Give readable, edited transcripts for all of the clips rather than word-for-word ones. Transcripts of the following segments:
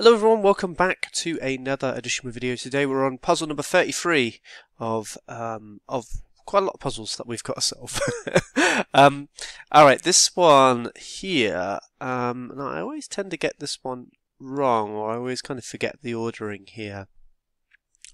Hello everyone, welcome back to another edition of video. Today we're on puzzle number 33 of quite a lot of puzzles that we've got to solve. Alright, this one here, and I always tend to get this one wrong, or I always kind of forget the ordering here.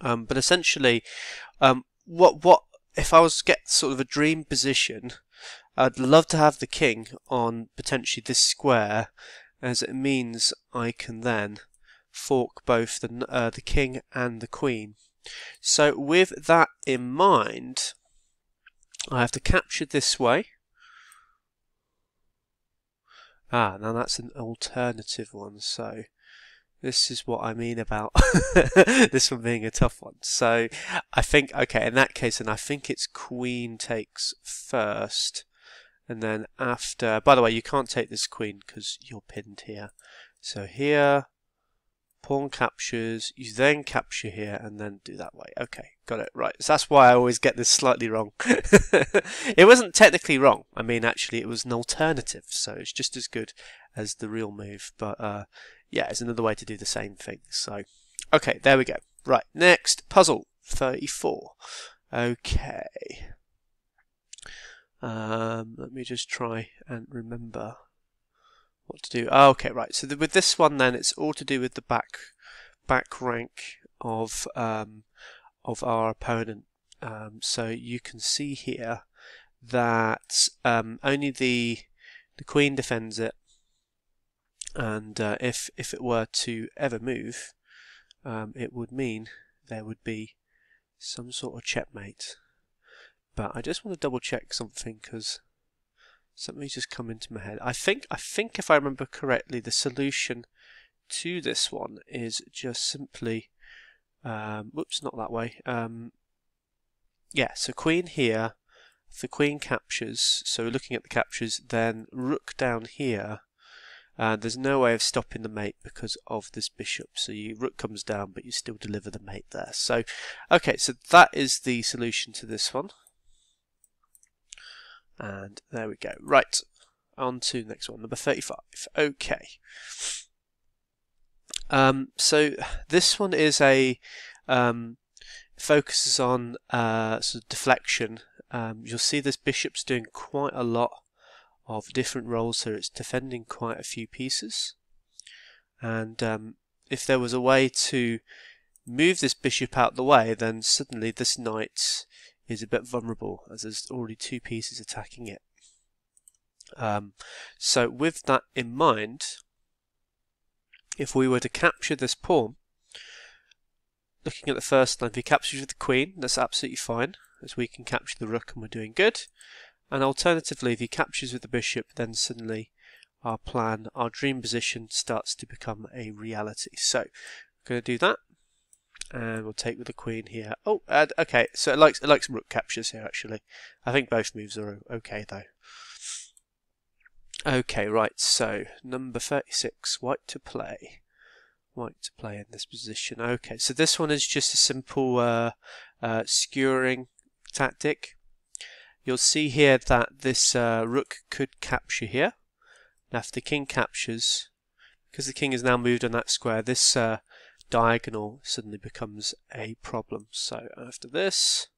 But essentially, what if I was to get sort of a dream position, I'd love to have the king on potentially this square, as it means I can then fork both the king and the queen. So with that in mind, I have to capture this way. Now that's an alternative one, so this is what I mean about this one being a tough one. So I think, okay, in that case, then I think it's queen takes first, and then after, by the way, you can't take this queen because you're pinned here. So here, pawn captures, you then capture here, and then do that way. Okay, got it, right. So that's why I always get this slightly wrong. It wasn't technically wrong. I mean, actually, it was an alternative, so it's just as good as the real move. But yeah, it's another way to do the same thing. So, okay, there we go. Right, next, puzzle 34. Okay. Let me just try and remember what to do. Oh, okay, right. So with this one, then it's all to do with the back rank of our opponent. So you can see here that only the queen defends it, and if it were to ever move, it would mean there would be some sort of checkmate. But I just want to double check something because something's just come into my head. I think if I remember correctly, the solution to this one is just simply, whoops, not that way. Yeah, so queen here. If the queen captures, so we're looking at the captures, then rook down here. There's no way of stopping the mate because of this bishop. So rook comes down, but you still deliver the mate there. So, okay, so that is the solution to this one. And there we go. Right, on to the next one, number 35. Okay. So this one is a focuses on sort of deflection. You'll see this bishop's doing quite a lot of different roles, so it's defending quite a few pieces. And if there was a way to move this bishop out the way, then suddenly this knight is a bit vulnerable, as there's already two pieces attacking it. So with that in mind, if we were to capture this pawn, looking at the first line, if he captures with the queen, that's absolutely fine, as we can capture the rook and we're doing good. And alternatively, if he captures with the bishop, then suddenly our plan, our dream position, starts to become a reality. So I'm going to do that. And we'll take with the queen here. Oh, okay. So it likes rook captures here. Actually, I think both moves are okay though. Okay, right. So number 36, white to play. White to play in this position. Okay, so this one is just a simple skewering tactic. You'll see here that this rook could capture here. Now, if the king captures, because the king is now moved on that square, this diagonal suddenly becomes a problem. So after this,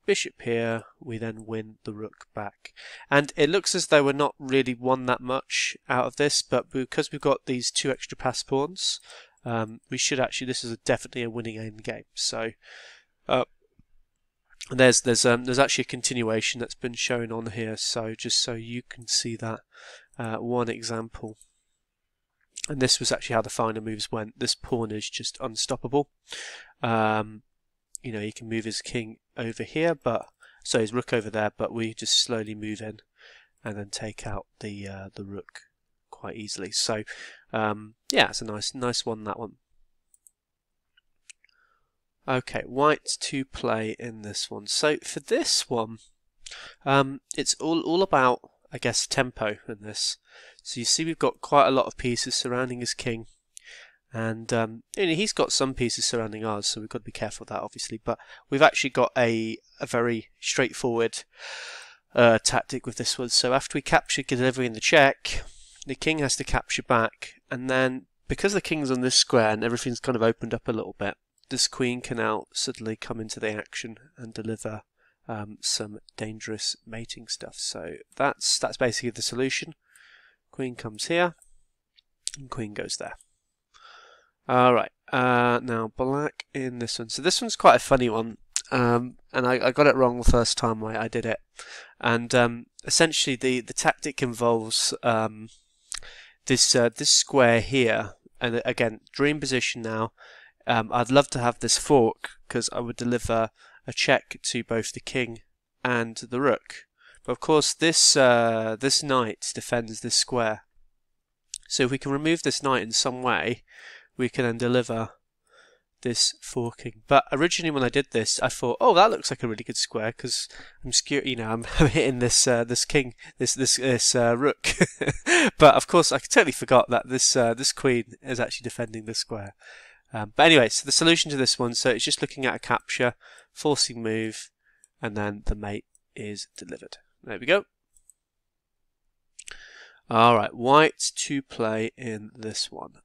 bishop here, we then win the rook back. And it looks as though we're not really won that much out of this, but because we've got these two extra pass pawns, we should actually, this is definitely a winning end game. So there's actually a continuation that's been shown on here, so just so you can see that one example. And this was actually how the final moves went. This pawn is just unstoppable. You know, he can move his king over here, so his rook over there, but we just slowly move in and then take out the rook quite easily. So yeah, it's a nice one, that one. Okay, white to play in this one. So for this one, it's all about, I guess, tempo in this. So you see we've got quite a lot of pieces surrounding his king, and you know, he's got some pieces surrounding ours, so we've got to be careful of that, obviously. But we've actually got a very straightforward tactic with this one. So after we capture delivering the check, the king has to capture back, and then because the king's on this square and everything's kind of opened up a little bit, this queen can now suddenly come into the action and deliver some dangerous mating stuff. So that's basically the solution. Queen comes here, and queen goes there. Alright, now black in this one. So this one's quite a funny one, and I got it wrong the first time I did it. And essentially the tactic involves this square here, and again, dream position now. I'd love to have this fork because I would deliver a check to both the king and the rook. But of course this knight defends this square. So if we can remove this knight in some way, we can then deliver this forking. But originally when I did this, I thought, oh, that looks like a really good square because I'm I'm hitting this king, this rook. But of course I totally forgot that this queen is actually defending this square. But anyway, so the solution to this one, so it's just looking at a capture, forcing move, and then the mate is delivered. There we go. Alright, white to play in this one.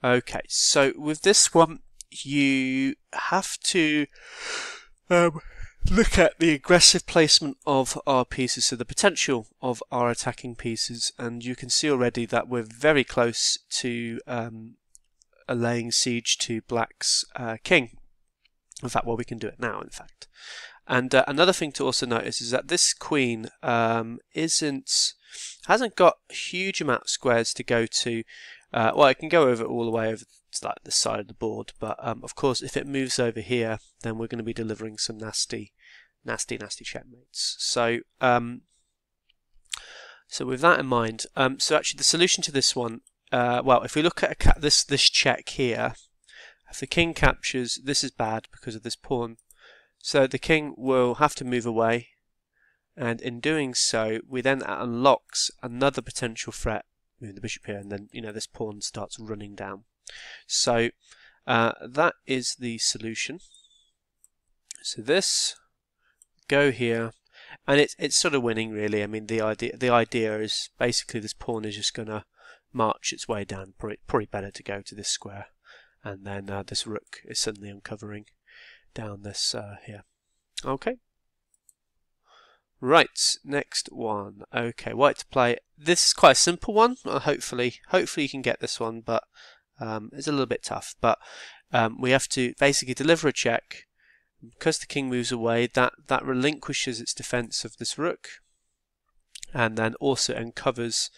Okay, so with this one, you have to look at the aggressive placement of our pieces, so the potential of our attacking pieces, and you can see already that we're very close to laying siege to black's king. In fact, well, we can do it now, in fact. And another thing to also notice is that this queen hasn't got a huge amount of squares to go to. Well, it can go all the way over to like the side of the board, but of course, if it moves over here, then we're going to be delivering some nasty checkmates. So, so with that in mind, so actually the solution to this one, well, if we look at this check here, if the king captures, this is bad because of this pawn. So the king will have to move away, and in doing so, we then unlocks another potential threat. Moving the bishop here, and then this pawn starts running down. So that is the solution. So this, go here, and it's sort of winning really. I mean the idea is basically this pawn is just going to march its way down. Probably better to go to this square, and then this rook is suddenly uncovering down this here. Okay. Right, next one. Okay, white to play. This is quite a simple one. Hopefully you can get this one, but it's a little bit tough. But we have to basically deliver a check. Because the king moves away, that relinquishes its defense of this rook, and then also uncovers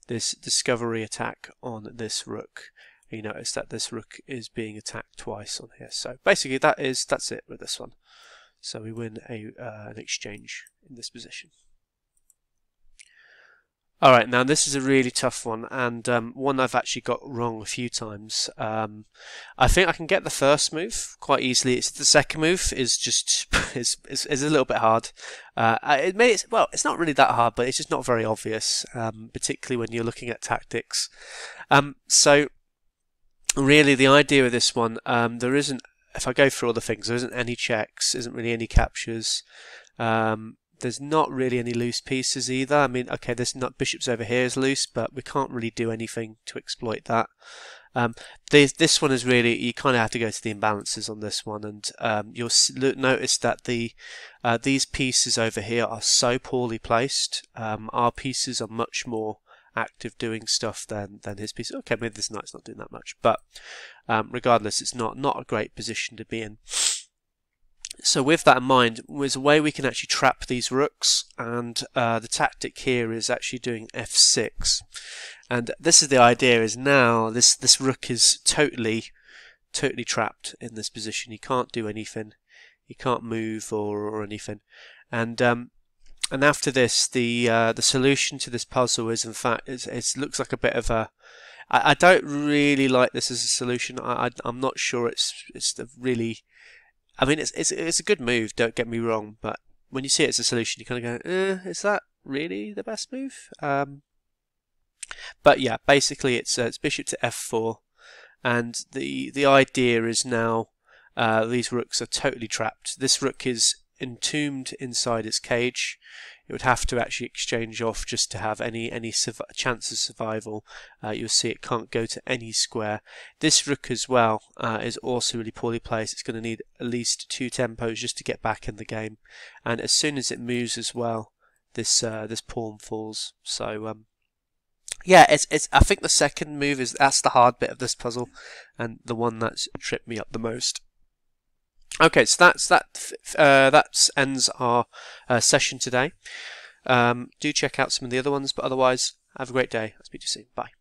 this discovery attack on this rook. You notice that this rook is being attacked twice on here. So basically that's it with this one. So we win an exchange in this position. Alright, now this is a really tough one, and one I've actually got wrong a few times. I think I can get the first move quite easily. It's the second move is just is a little bit hard. It's not really that hard, but it's just not very obvious, particularly when you're looking at tactics. So really the idea of this one, there isn't, if I go through all the things, there isn't any checks, isn't really any captures. There's not really any loose pieces either. I mean, okay, this bishop's over here is loose, but we can't really do anything to exploit that. This one is really, you kind of have to go to the imbalances on this one, and you'll notice that these pieces over here are so poorly placed. Our pieces are much more active doing stuff than his piece. Okay, maybe this knight's not doing that much, but regardless, it's not a great position to be in. So with that in mind, there's a way we can actually trap these rooks, and the tactic here is actually doing f6. And this is the idea, is now this rook is totally trapped in this position. He can't do anything, he can't move or anything. And after this, the solution to this puzzle is, in fact, it looks like a bit of a. I don't really like this as a solution. I'm not sure it's the really. I mean, it's a good move. Don't get me wrong, but when you see it as a solution, you kind of go, is that really the best move? But yeah, basically it's bishop to f4, and the idea is now these rooks are totally trapped. This rook is entombed inside its cage. It would have to actually exchange off just to have any chance of survival. You'll see it can't go to any square. This rook as well is also really poorly placed. It's going to need at least 2 tempos just to get back in the game, and as soon as it moves as well, this pawn falls. So yeah, it's. I think the second move that's the hard bit of this puzzle, and the one that's tripped me up the most. Okay, so that ends our session today. Do check out some of the other ones, but otherwise, have a great day. I'll speak to you soon. Bye.